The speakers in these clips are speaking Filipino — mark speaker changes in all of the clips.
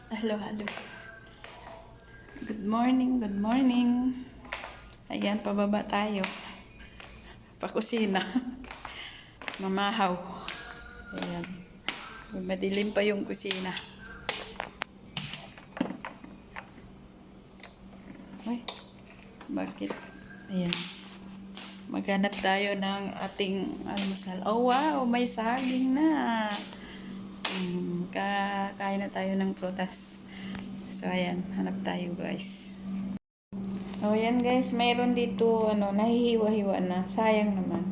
Speaker 1: Hello, hello. Good morning, good morning. Ayan, pababa tayo. Pakusina. Mamahaw. Ayan. Madilim pa yung kusina. Ay, bakit? Ayan. Maghanap tayo ng ating almusal. Oh, wow! May saging na. Kakain na tayo ng prutas. So, ayan. Hanap tayo, guys. So, ayan, guys. Mayroon dito, nahihiwa-hiwa na. Sayang naman.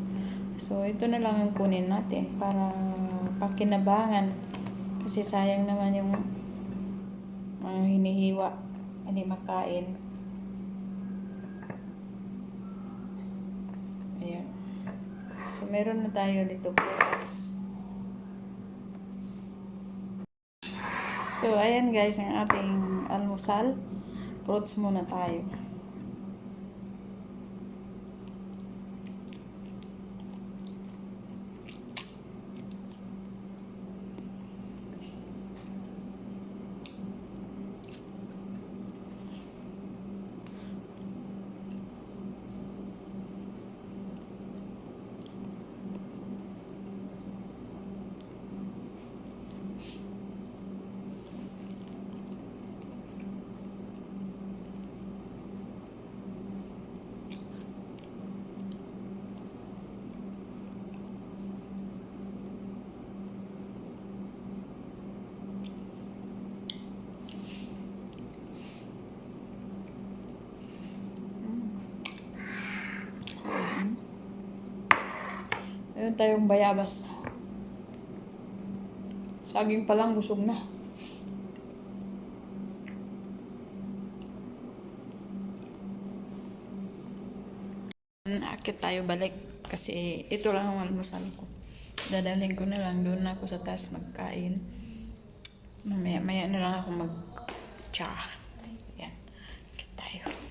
Speaker 1: So, ito na lang ang kunin natin para pakinabangan. Kasi sayang naman yung mga hinihiwa. Hindi makain. Ayan. So, meron na tayo dito bukas. So, ayan guys, ang ating almusal. Fruits muna tayo. Meron tayong bayabas. Saging pa lang, busog na. Akit tayo balik kasi ito lang ang almusal ko. Dadalhin ko na lang doon ako sa taas magkain. Mamaya na lang ako mag-tsa. Yan. Akit tayo.